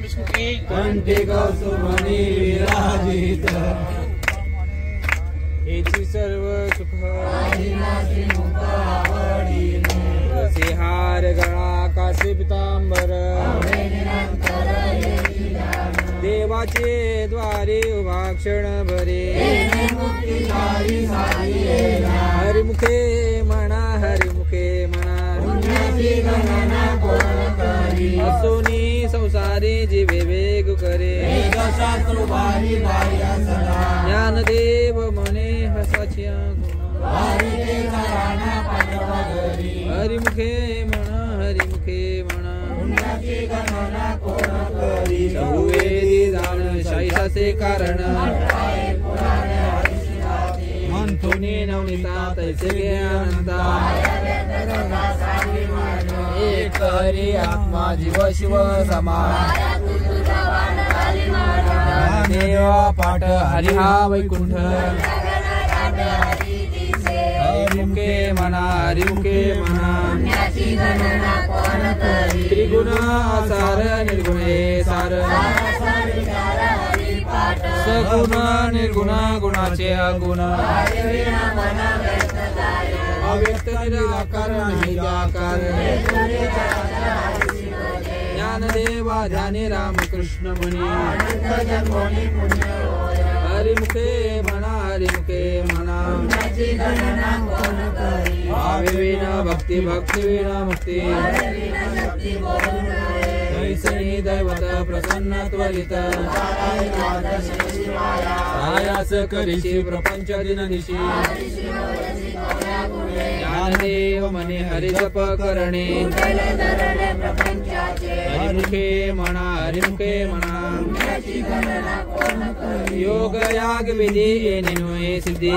विष्णु की कंठी कौसुमनी विराजित हेची सर्व सुख आवडीने हार गळा काशी पितांबर देवाचे द्वारे उभा क्षण भरे हरिमुखे म्हणा हरिमुखे म्हणा असोनी संसारी जीवे वेग करे ज्ञानदेव म्हणे हसाची हरिमुखे म्हणा हरिमुखे म्हणा बहुवेदी जाण शाहीसाचे कारण म्हणतोनी नवनीता तैसे अनंता एक हरी आत्मा जीव शिव समान देवा पाठ हरी हा वैकुंठ हरिमुखे म्हणा हरिमुखे म्हणा त्रिगुण सार निर्गुणे सार सगुण निर्गुण गुणाचे अगुण अव्यक्त निराकार निराकार ज्ञानदेवा ध्याने रामकृष्ण मुनी हरिमुखे म्हणा हरिमुखे म्हणा भावेन भक्ती भक्तीवेन मुक्ती ऐसनी दैवत प्रसन्न त्वरित आयास करीशी प्रपंच दिननिशी ज्ञानदेव मने हरिजप करणे हरिमुखे म्हणा हरिमुखे म्हणा योग याग विधी येणे सिद्धी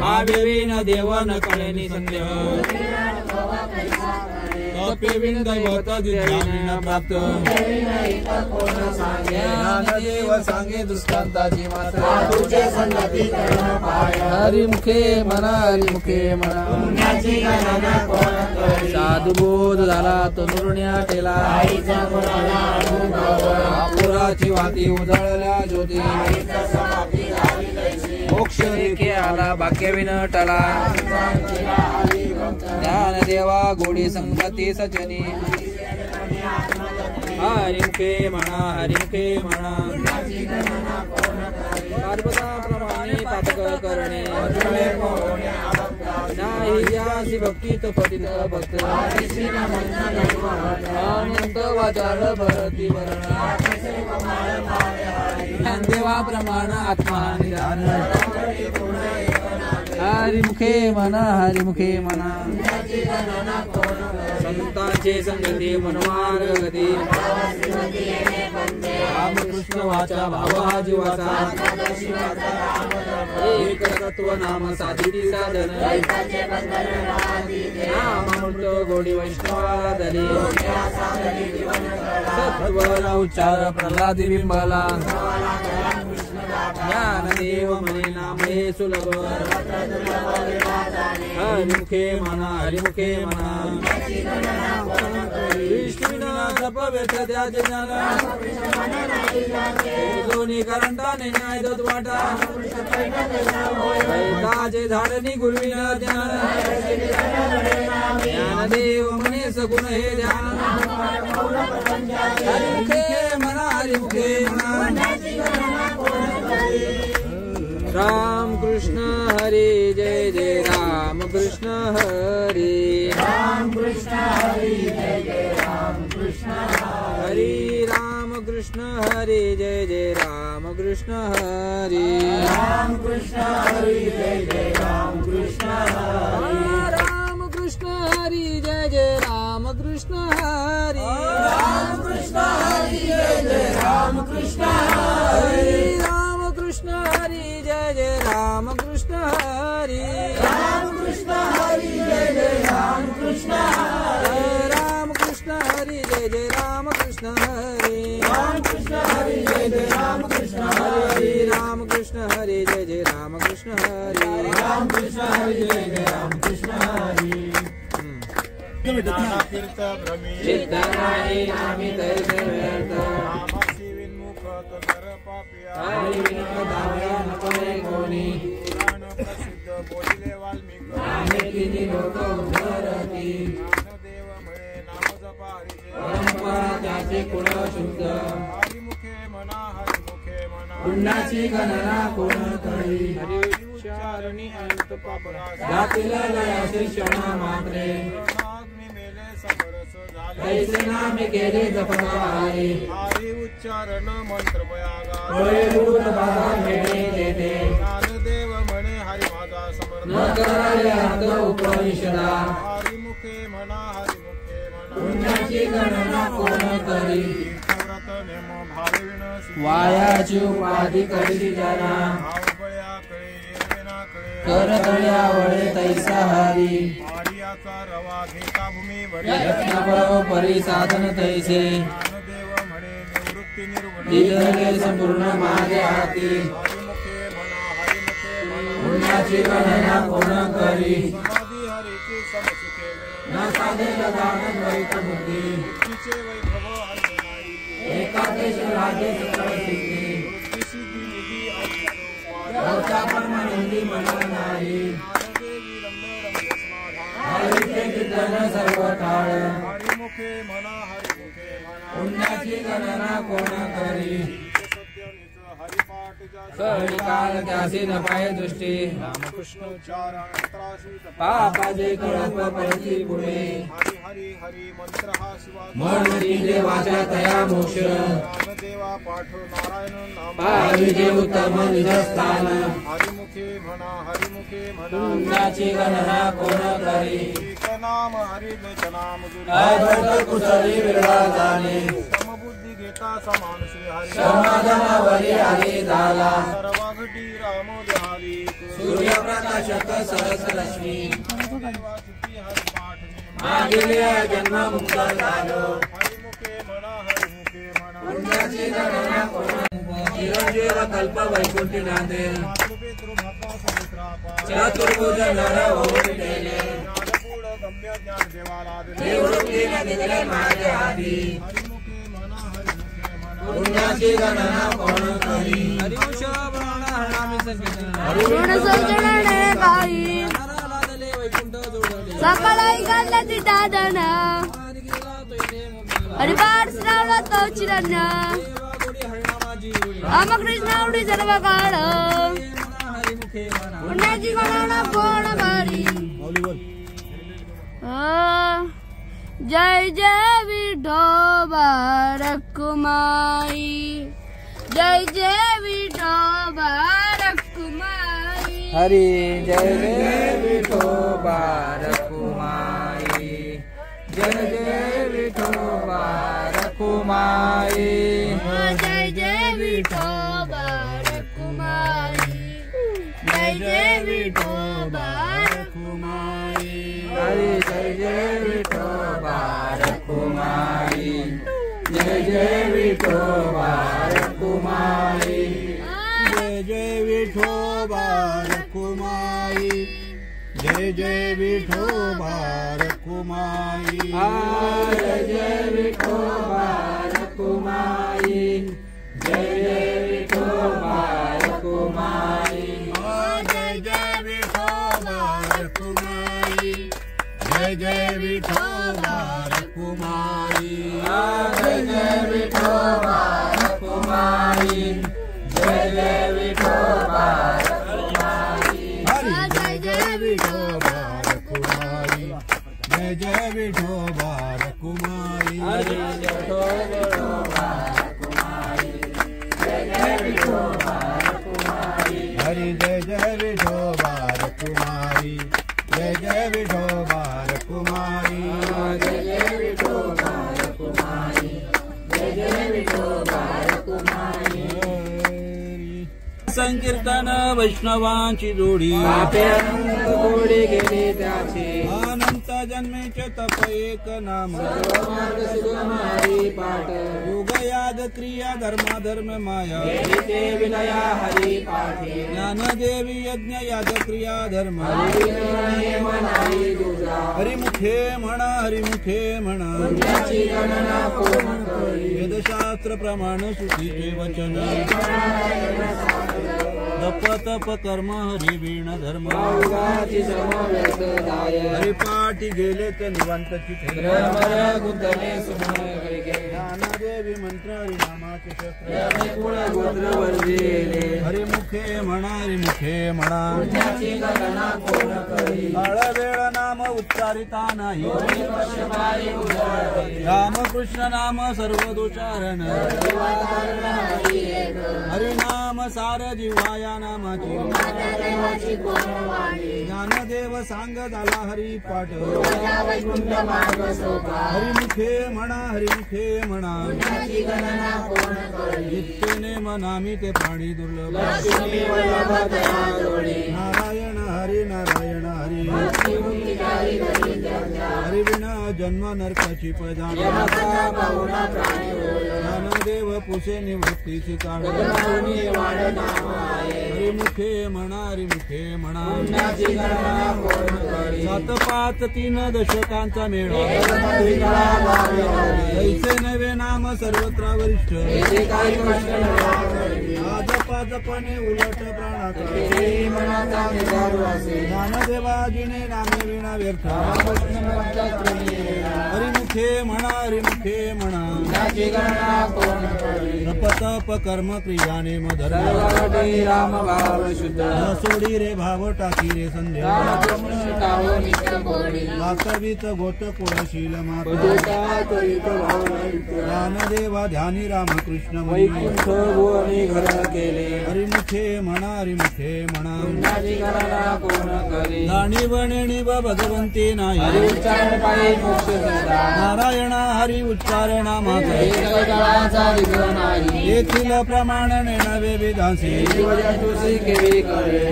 भावेन देवन कळेनी संदेह तपेविन दैवत दिव्यान प्राप्त ज्ञानदेव सांगे दृष्टांताची मात्र हरिमुखे म्हणा हरिमुखे म्हणा साधुबोध झाला तनुर्ण्या टेला पुराची वाती उजळल्या ज्योती मोक्ष रेखे आला भाग्यविन टला ज्ञानदेवा गोडी संगती सजनी हरिमुखे म्हणा हरिमुखे म्हणा पार्वताप्रमाणे पातक करणे नाही यासी भक्तीत पतित भक्त अनंत वाचाळ भरती वरण ज्ञानदेवा प्रमाण आत्मा निधान हरिमुखे म्हणा हरिमुखे म्हणा संतांचे संगती मनमार्ग गती रामकृष्ण वाचा भाव हा जीवाचा एक तत्व नाम साधिती साधन नाम म्हणतो गोडी वैष्णवाला धरी सत्व उच्चार प्रल्हादी बिंबला ज्ञानदेव म्हणे नामे सुलभ हरिमुखे म्हणा हरिमुखे म्हणा विष्णूना जप व्यथ त्याचे ज्ञान दोन्ही करंटाने न्याय दत वाटा ताजे झाडनी गुरुविना ज्ञान ज्ञानदेव म्हणे सगुण हे ध्यान हरिमुखे म्हणा हरिमुखे म्हणा राम कृष्ण हरे जय जय राम कृष्ण हरे राम कृष्ण हरे जय जय राम कृष्ण हरे राम कृष्ण हरे जय जय राम कृष्ण हरे राम कृष्ण हरे जय जय राम कृष्ण हरे राम कृष्ण हरे जय जय राम कृष्ण हरे राम कृष्ण हरे जय जय राम कृष्ण हरे राम कृष्ण हरे जय जय राम कृष्ण हरे राम कृष्ण हरे जय जय राम कृष्ण हरे राम कृष्ण हरे जय जय राम कृष्ण हरे राम कृष्ण हरे जय जय राम कृष्ण हरे राम कृष्ण हरे जय जय राम कृष्ण हरे राम कृष्ण हरे जय जय राम कृष्ण हरे नानातीर्थ भ्रमी चित्त नाही नामी तैसे व्यर्थ नामासी विन्मुख तर पापिया हरी विनोद दाव्या नकोय कोणी पुराण प्रसिद्ध बोलिले वाल्मिक नामे किनी लोक उद्धरती ज्ञानदेव म्हणे नाम जपा हरीचे परंपरा त्याचे कुळ शुद्ध हरिमुखे म्हणा हरिमुखे म्हणा पुण्याची गणना कोण करी हरी उच्चारणी अंत पापनाश जातील लयाचे क्षण मात्रे प्रणाग्नी मेले समरस झाले तैसे नामे केले जपणारे हरी उच्चारण मंत्र बयागा डोळे दूर बाबा भेटे देते ज्ञानदेव म्हणे हरी माझा समर्थ न कराले अर्थ उपनिषदा हरिमुखे म्हणा हरिमुखे म्हणा पुण्याची गणना कोण करी तीर्थव्रत नेम भाविण वायाची उपाधी करी जना भावबळ्या कळे येरवेना कळे कर तळ्या वळे तैसा हरी आर्याचा रवा घेता भूमीवर यत्न बळ परी साधन तैसे ज्ञानदेव म्हणे निवृत्ती निर्गुण दिले संपूर्ण माझे हाती हरिमुखे म्हणा हरिमुखे म्हणा पुण्याची गणना कोण करी समाधी हरीची समसुखे न साधेल दान द्वैत बुद्धी बुद्धीचे वैभव हरी नाही एकादेश राजे सकळ सिद्धी वृद्धी सिद्धी निधी औषध गावचा परमानंदी म्हणा नाही ज्ञानदेवी रम्य रम्य समाधान हरीचे कीर्तन सर्व काळ हरिमुखे म्हणा हरिमुखे म्हणा पुण्याची गणना कोण करी सत्य निज हरिपाठ जास्त सहळी काल त्यासी न पाय दृष्टी रामकृष्ण उच्चारण अंतराशी पापाचे कळप परती पुढे हरी हरी हरी मंत्र हा शिवा म्हणती देवाच्या तया मोक्ष ज्ञानदेवा पाठ नारायण नाम पाहिजे उत्तम निजस्थान हरिमुखे म्हणा हरिमुखे म्हणा पुण्याची गणना कोण करी एक नाम हरी द्वैत नाम अद्वैत कुसरी विरळा जाणे समबुद्धी घेता समान श्री हरी समाधानावरी हरी झाला सर्व घटी राम हरी सूर्यप्रकाशक सहस रश्मी देवा चुकी हरी पाठ मागेले जन्म मुक्त झालो हरिमुखे म्हणा हरिमुखे म्हणा पुण्याची गणना कोण चिरंजीव कल्प वैकुंठी नांदेल मातृपितृ भक्ता समुद्रापा चतुर्भुज नर होऊन गेले ज्ञानपूर्ण गम्य ज्ञान देवाला दिले निवृत्तीने दिले माझे हाती हरिमुखे म्हणा हरिमुखे म्हणा पुण्याची गणना कोण करी हरिवंश ऋणसंजनने बाई वैकुंठ जोडले सकाळी घालती दादना हरिपाठ श्रावला तो चिरण्य रामकृष्ण आवडी सर्व काळ पुण्याची गणना कोण करी जय जय विठोबा रखुमाई जय जय विठोबा रखुमाई हरी जय जय विठोबा रखुमाई जय जय विठोबा रखुमाई जय जय विठोबा रखुमाई जय जय विठोबा रखुमाई हरी जय जय विठोबा रखुमाई जय जय विठोबा रखुमाई जय जय विठोबा रखुमाई जय जय विठोबा रखुमाई जय जय विठोबा रखुमाई जय जय विठोबा रखुमाई जय जय विठोबा रखुमाई जय जय विठोबा रखुमाई जय जय विठोबा रखुमाई जय जय विठोबा रखुमाई हरी जय जय विठोबा रखुमाई जय जय विठोबा रखुमाई हरी जय विठोबा रखुमाई जय जय विठोबा रखुमाई हरी जय जय विठोबा रखुमाई जय जय विठोबा रखुमाई जय जय विठोबा रखुमाई जय जय विठोबा रखुमाई संकीर्तन वैष्णवांची जोडी पापे अनंत गोडी गेली त्याची अनंत जन्मेचे तप एक नाम सर्वमार्ग सुगम हरिपाठ योग याग क्रिया धर्म माया ते विनया हरिपाठी ज्ञानदेवी यज्ञ याग क्रिया धर्म हरिमुखे म्हणा हरिमुखे म्हणा वेदशास्त्र प्रमाण श्रुतीचे वचन तप तप कर्म हरि वीण धर्म हरिपाठी गेले तर निवांत चिते ज्ञानदेवी मंत्र हरिनामाचे शस्त्र हरिमुखे म्हणा हरिमुखे म्हणा काळ वेळ नाम उच्चारिता नाही रामकृष्ण नाम सर्वदोचारण हरिनाम सार जिव्हाया नामाची ज्ञानदेव सांग झाला हरिपाठ हरिमुखे म्हणा इच्छेने मनामी ते प्राणी दुर्लभ नारायण हरी नारायण हरी हरिविना जन्म नरकाची प्रजा ज्ञानदेव पुसे निवृत्तीची काढ हरिमुखे म्हणा सात पाच 3 दशकांचा मेळा ऐसे नवे नाम सर्वत्र वरिष्ठ आजपाजपणे उलट प्राणाचा ज्ञानदेवाजीने नामे विना व्यर्थ हरिमुखे म्हणा तप तप कर्म क्रियाने राम भाव शुद्ध सोडी रे भाव टाकी रे संध्या वास्तवित गोट कुळशील माता ज्ञानदेवा ध्यानी रामकृष्ण वैकुंठ भुवनी घर केले हरिमुखे म्हणा कोण करे जाणीव नेणीव भगवंती नाही उच्चारण पायी मोक्ष नारायण हरी उच्चारणा माता येथील प्रमाण नेणवे विधासी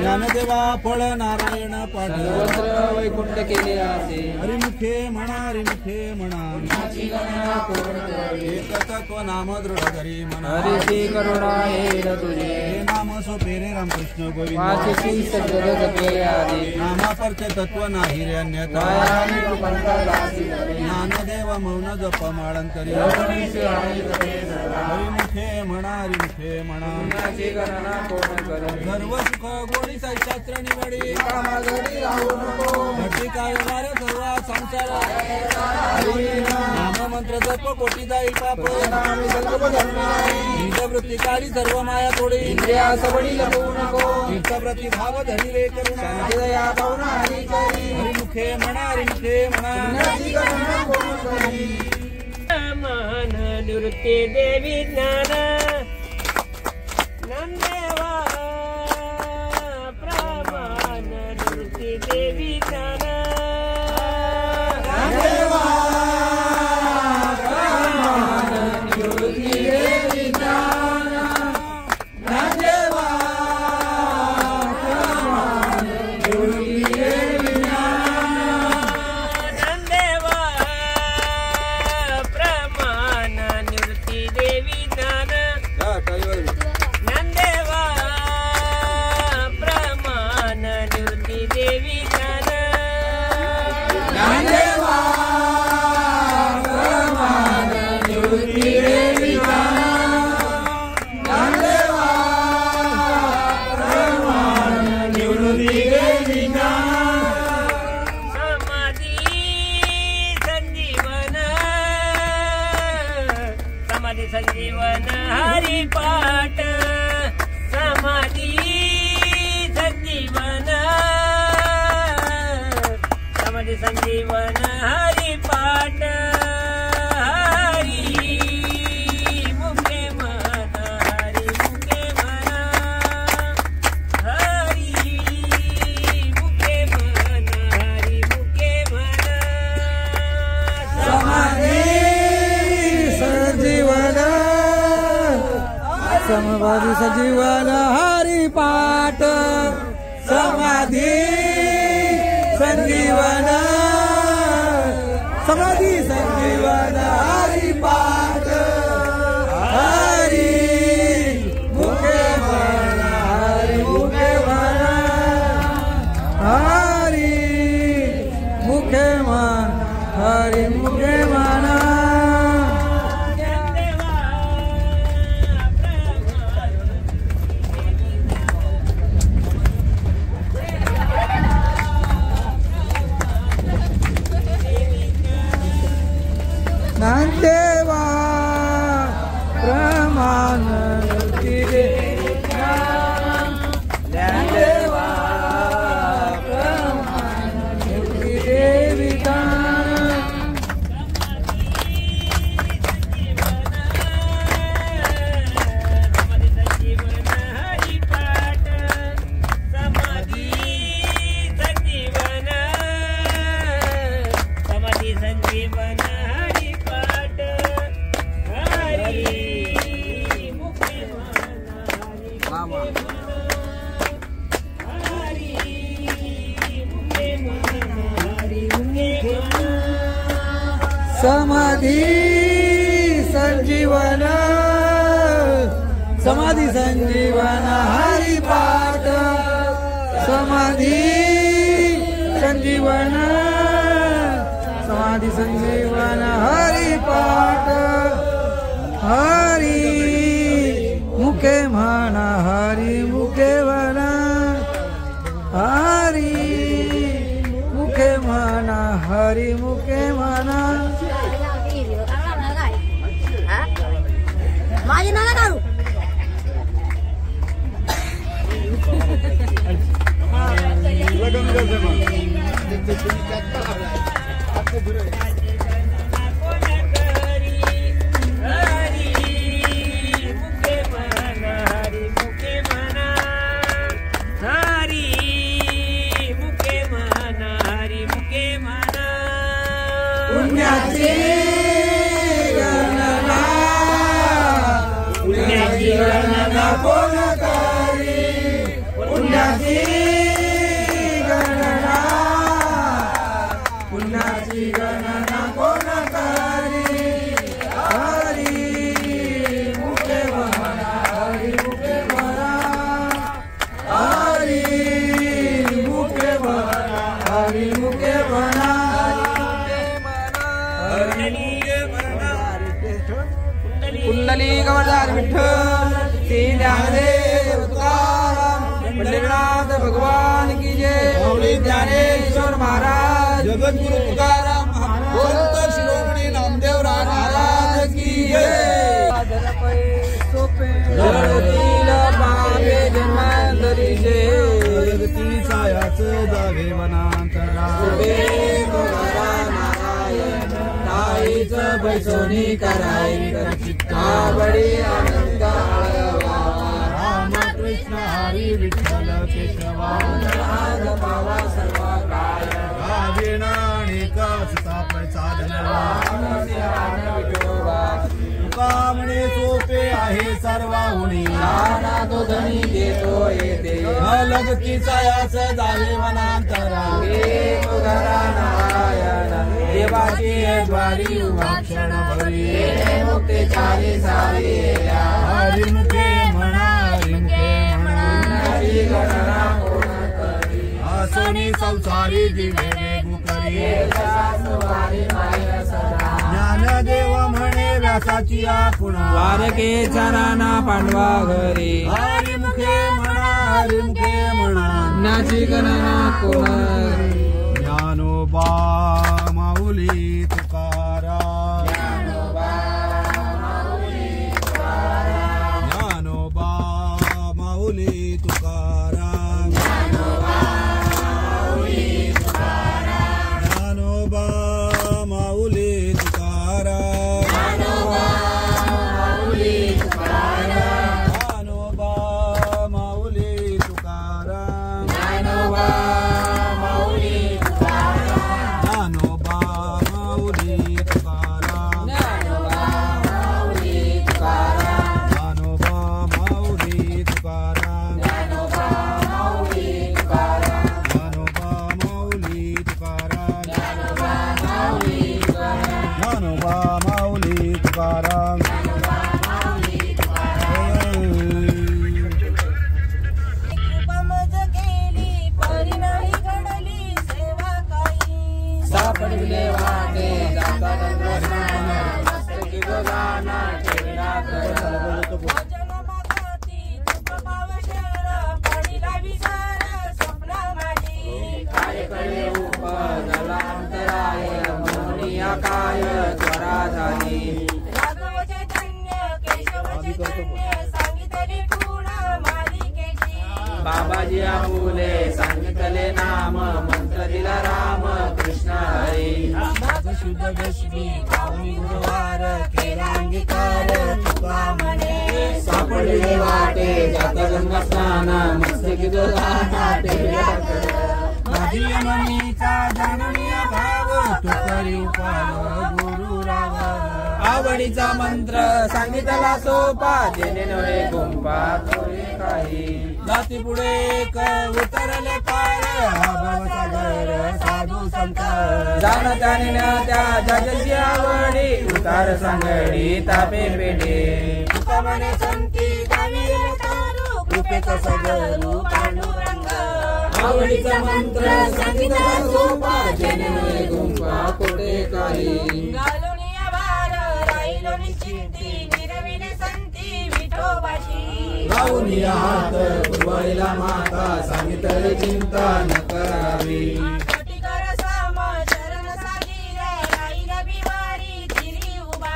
ज्ञानदेवा फळ नारायण पाठ वैकुंठ केले असे हरिमुखे म्हणा एकतत्व नाम दृढ करी म्हणा हरिची करुणा येईल तुझे हे नाम सोपे रे रामकृष्ण गोविंद वाचसी सज्जन जपे आदि नामापरचे तत्व नाही रे अन्यथा ज्ञानदेव मौन जप माळंतरी हरिमुखे म्हणा सर्व सुख गोडी शास्त्र निवडी घटी काय वार सर्व संसार नाम मंत्र जप कोटी जाईल पाप वृत्ती काढी सर्व माया तोडी इंद्रिया सबडी लपवू नको प्रति भाव धरी रे करुणा हरिमुखे म्हणा मन निवृत्ती देवी ज्ञान नंदेवा प्रमाण निवृत्ती देवी ज्ञान संजीवन हरिपाठ समाधी संजीवन हरिपाठ हरि मुखे मना हरि मुखे मना हरि मुखे मना हरि मुखे मना समाधी संजीवन समाधी संजीवन हरिपाठ समाधी संजीवन समाधी संजीवन हरी पाठ हरी मुखे म्हणा हरी मुखे म्हणा हरी मुखे म्हण हरी मुखे म्हणा ज्ञानदेवा प्रमाण ज्ञानदेवा प्रमाण देविका समाधी संजीवन समाधी संजीवन हरि पाठ समाधी संजीवन समाधी संजीवन हरि पाठ हरि मुखे म्हणा हरि मुखे म्हणा हरि मुखे म्हणा हरि मुखे म्हणा माझे नाना काढू पुण्याची गणना पुण्याची गणना कोण करी पुण्याची गणना पुण्याची गणना कोण करी हरी मुखे म्हणा हरी मुखे म्हणा हरी मुखे म्हणा हरी मुखे म्हणा कुंडली गवळदार विठ्ठल श्री ज्ञानदेव तुकाराम पंढरीनाथ भगवान की जय मौली ज्ञानेश्वर महाराज जगद्गुरु तुकाराम भगवंत शिरोमणी नामदेव महाराज की जय जगतील पापे जन्मांतरीचे जगती सायाच जावे वनांतरा ताईच बैसोनी कराई चित्तावडी आनंद राम कृष्ण हरी विठ्ठल केशवा आज पावा सर्व काय राजेना अनेक सापड साधनवा तुकामणे सोपे आहे सर्वाहुनी नाना तो धनी देतो येते लगतीचा यास जावे वनांतरा घरा नारायण देवाची द्वारी उभा क्षण भरी मुक्ते चाली सारी हरी मुखे म्हणा हरी मुखे म्हणा गणना कोण करी असनी संसारी दिवे वेगू करी ज्ञानदेव म्हणे व्यासाची आपुणा द्वारकेचा राणा पांडवा घरी हरी मुखे म्हणा हरी मुखे म्हणा ज्ञाची गणना कोण ज्ञानोबा माऊली तुकाराम ज्ञानोबा माऊली तुकाराम ज्ञानोबा माऊली तुकाराम ज्ञानोबा माऊली दुनिया काय स्वराधानी राघव चैतन्य केशव चैतन्य सांगितले गुण मालिकेची बाबाजी आपुले सांगितले नाम मंत्र दिला राम कृष्ण हरी माझ शुद्ध दशमी पावनी गुरुवार केला अंगीकार तुका म्हणे सापडले वाटे जात गंगा स्नान मस्तकी माझी मनीचा जननीय भाव तू करी उपाय गुरु राव आवडीचा मंत्र सांगितला सोपा जेणे नळे गुंपा थोडे काही जाती पुढे एक उतरले पार सागर साधू संत जाण त्याने त्या जगची आवडी उतार सांगडी तापे पेढे तुका म्हणे संती गावी तारू कृपेचा सगळू पांडुरंग आवडीचा मंत्र सांगितला सोपा जेणे नळे गुंपा कोठे काही घालुनिया भार राहिलो निश्चिंती निरविले संती विठोबाशी लावून हात कुरवाईला माता सांगितले चिंता न करावी कोटीकर साम शरण सागिरे राहिला बिवारी तिरी उभा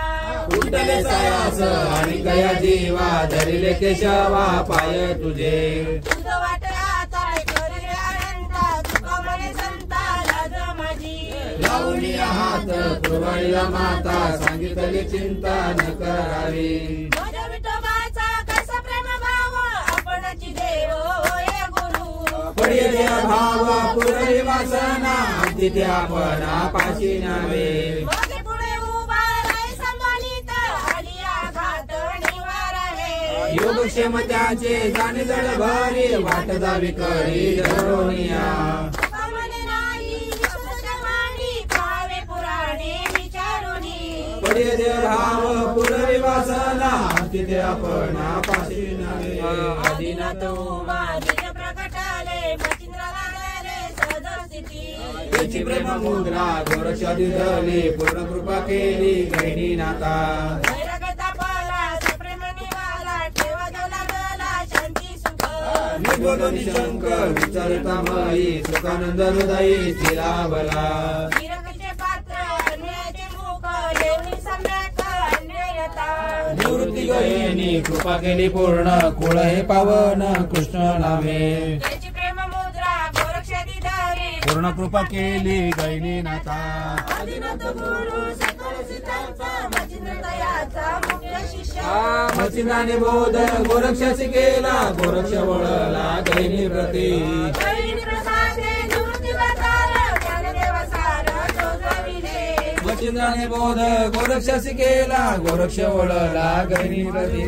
उठले सयास आणि गया जीवा धरिले केशवा पाय तुझे तुझ वाट आता करले अनंता तुका म्हणे संता लाज माझी लावून हात कुरवाईला माता सांगितले चिंता न करावी माझ्या विठोबाचा कसा प्रेम भाव आपणाची देव होय गुरु पडिले भाव पुरली वासना तिथे आपण पाशी नावे मागे पुढे उभा राय संभालित आली आघात निवार आहे योगक्षेम त्याचे जाणे जड भारी वाट जावी करी धरोनिया तुका म्हणे नाही विश्वाच्या वाणी पाहावे पुराणे विचारुनी पडिले भाव पुरली वासना तिथे आपण पाशी नावे आदिनाथ उमा दिव्य प्रकटाले मचिंद्राला गेले सदस्थिती त्याची प्रेम मुद्रा गोरक्षादी धरली पूर्ण कृपा केली गहिणी नाता वैराग्यता पाला सप्रेम निवाला ठेवा देवला गला शांती सुख निबोध निशंक विचारता मयी सुखानंद हृदयी स्थिरा बला विरक्तीचे पात्र अन्यायाचे मुख देवनी सम्यक अन्यायता निवृत्ती गहिनी कृपा केली पूर्ण कुळ हे पावन कृष्ण नामे त्याची प्रेम मुद्रा गोरक्षादी धारी पूर्ण कृपा केली गैनी नाथा आदिनाथ गुरु सकळ सिद्धांचा मचिंद्र दयाचा मुख्य शिष्य मचिंदाने बोध गोरक्षाची केला गोरक्ष वळला गहिनी प्रती गहिनी प्रसादे निवृत्ती प्रसार ज्ञानदेव सार चौदाविले मचिंदाने बोध गोरक्षाची केला गोरक्ष वळला गहिनी प्रती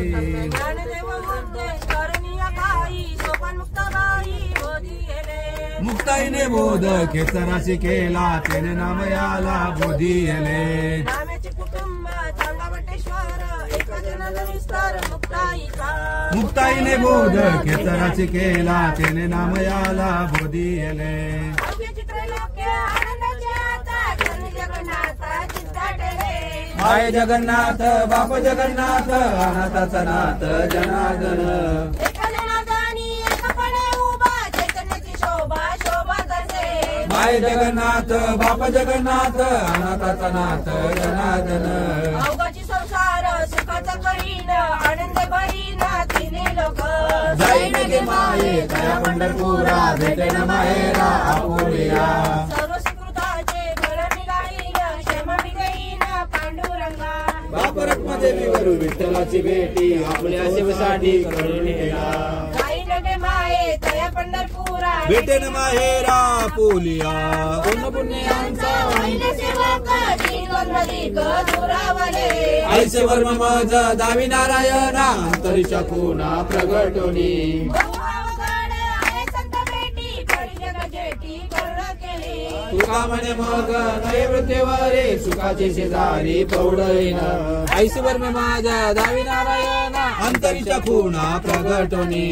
ज्ञानदेव मुक्ते करणीय काही सोपन मुक्त बाई बोधी गेले मुक्ताईने बोध केसराशी केला तेने नाम याला बोधी येले नामेचे कुटुंब चांगावटेश्वर एक जनाचा विस्तार मुक्ताईचा मुक्ताईने बोध केसराशी केला तेने नाम याला बोधी येले भव्य चित्रलोक्य आनंदाचे आता जन जगन्नाथा चिंताटले माय जगन्नाथ बाप जगन्नाथ अनाथाचा नाथ जनार्दन एखाद्या नादानी एकपणे उभा चैतन्याची शोभा शोभा करते माय जगन्नाथ बाप जगन्नाथ अनाथाचा नाथ जनार्दन अवघाची संसार सुखाचा करीन आनंद भरीन तिने लोक जाईन गे माये तया पंढरपुरा भेटेन माहेरा आपुलिया सर्व सुकृताचे फळ निघालीन क्षमा विजयीन पांडुरंगा बाप रत्नदेवीवर विठ्ठलाची भेटी आपल्या शिवसाठी करून नेला जाईन गे माये तया पंढरपुरा भेटेन माहेरा पोलिया पुण्य पुण्यांचा पहिले सेवक दिग दुरावले आईचे वर्म मज दावी नारायणा अंतरिक्षा पुन्हा प्रगटोनी बहु अवघड आहे संत भेटी पडी जग जेटी करुणा केली तुका म्हणे मग नैवृत्तेवरे सुखाचे शेजारी पौडईन आईचे वर्म माझा दावी नारायणा अंतरीच्या खुणा प्रगटोनी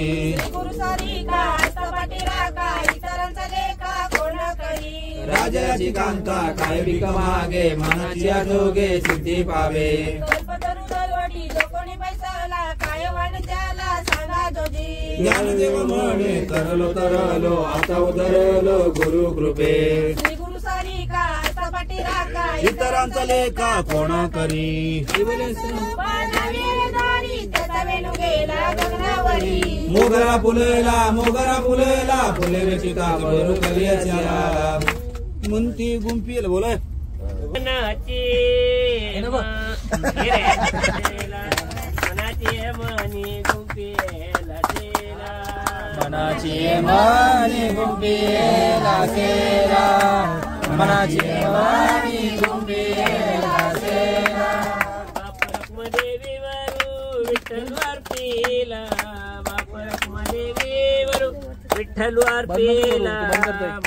गुरु सारिका हस्तपाटी राखा इतरांचा लेखा कोण करी राजाची कांता काय बिक मागे मनाची जोगे सिद्धी पावे कल्पतरू दरवडी जो कोणी पैसाला काय वाण त्याला सांगा जोजी ज्ञानदेव म्हणे तरलो आता उतरलो गुरु कृपे श्री गुरु सारिका हस्तपाटी राखा इतरांचा लेखा कोण करी मोगरा फुलेला फुले चिता भरू कलियाच्या म्हणती गुंपील बोलाय मनाची मनी गुंपेला तेला मनाची मनी गुंपेला तेला मनाची मनी गुंपेला तेला देवीवरू विठ्ठलवार पेला देवीवरू विठ्ठलवार पेला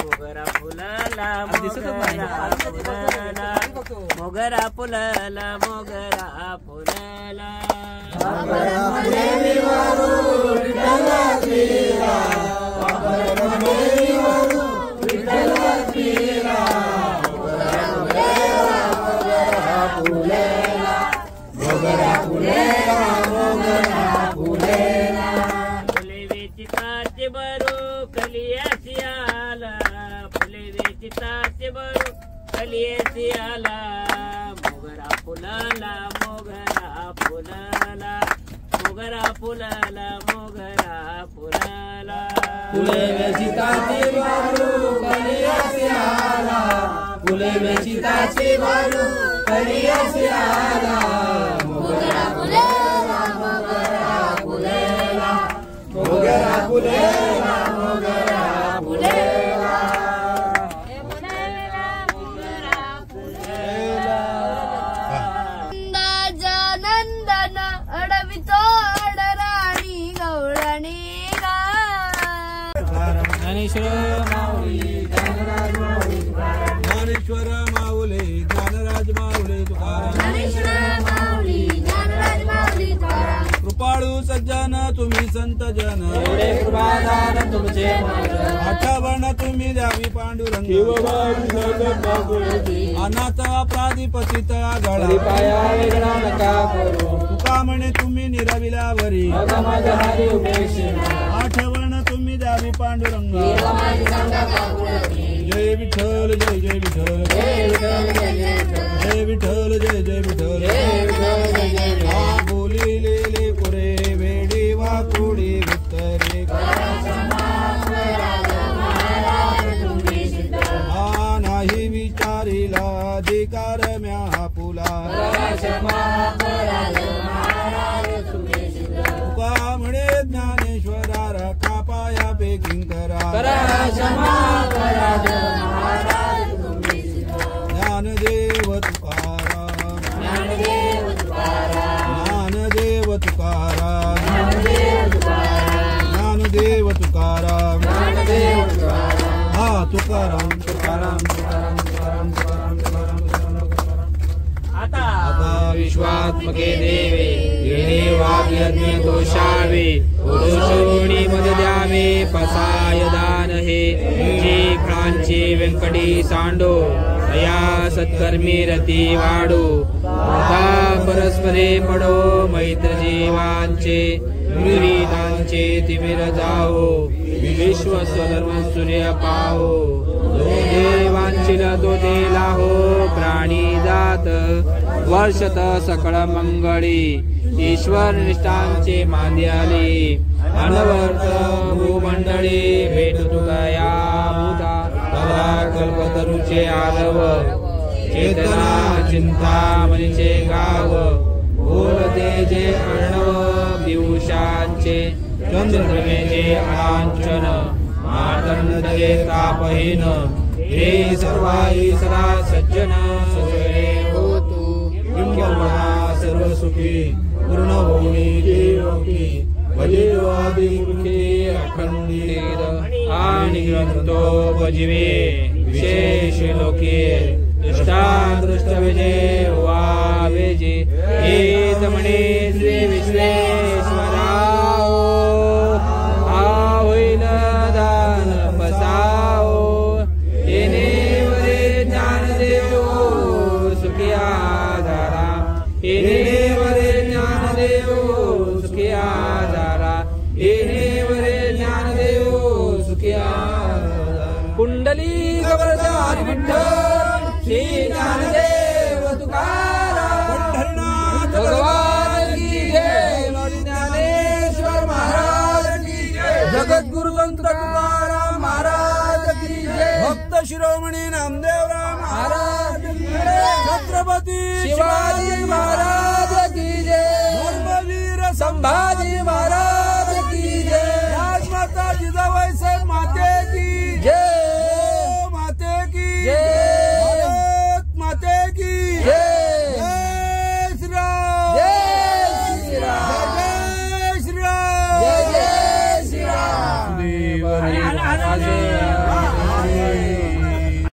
मोगरा फुलाला मोगरा फुलाला मोगरा फुलाला फुले वेचिताचे बरू कलियाची आला फुले वेचिताचे बरू कलियाची आला मोगरा फुलाला मोगरा फुलाला मोगरा फुलाला मोगरा फुलाला फुले वेचिताचे बरू कलियाची आला फुले वेचिताचे बरू कलियाची आला मोगरा फुलेला मोगरा फुलेला मोगरा फुलेला मोगरा फुलेला नंदन अडवितो अडराणी गवळणी गा ज्ञानेश्वर माऊली ज्ञानराज माऊली तुकाराम कृपाळू सज्जन तुम्ही संत जन एवढे कृपादान तुमचे आठवण तुम्ही द्यावी पांडुरंग अनाथ अपराधी पतित आगळा पाया वेगळा नका करू तुका म्हणे तुम्ही निरविल्यावरी आठवण तुम्ही द्यावी पांडुरंग जय विठ्ठल जय जय विठ्ठल जय विठ्ठल जय जय विठ्ठल बोली लेले कुरे वेडी वाकुडी उत्तरे नाही विचारिला अधिकार म्या पुला तुका म्हणे ज्ञानेश्वरा रखा पाया पे किंकरा ज्ञानदेव तुकाराम ज्ञानदेव तुकाराम ज्ञानदेव तुकाराम हा तुकाराम तुकाराम तुकाराम तुकाराम तुकाराम तुकाराम आता विश्वात्मके देवे येणे वाग्यज्ञ दोषावे दोषोणी मद द्यावे पसाय दान हे जे प्रांचे व्यंकटी सांडो या सत्कर्मी रती वाडो परस्परे पडो मैत्र जीवांचे विरीतांचे तिमिर जाओ विश्व स्वधर्म सूर्य पाहो देवांचिल तो देला हो प्राणी जात वर्षत सकळ मंगळी ईश्वर निष्ठांचे मांद्याली अनवर्त भूमंडळी भेट तुकया भूता तदा कल्पतरुचे आलव चेतना चिंता मनीचे गाव बोलते जे अर्णव दिवसांचे चंद्रमेचे अनांचन मार्दंडे तापहीन हे सर्वा ईश्वरा सज्जन सजळे होतु किंबहुना सर्व सुखी पूर्ण होणी देवकी भजेवादिमुखे अखंडित आणि ग्रंथो भजिवे विशेष लोके दृष्टादृष्ट विजय वावेजे हेत म्हणे श्री विश्वेश्वराओ आ होईल दान बसाओ येणे वरे ज्ञान देवो सुखी आधारा येणे वरे ज्ञान देवो सुखी आधारा येणे वरे ज्ञान देवो सुखी आधारा कुंडली गवळदार विठ्ठल श्री ज्ञानदेव तुकाराम महाराज की जय. भक्त शिरोमणी नामदेवराव महाराज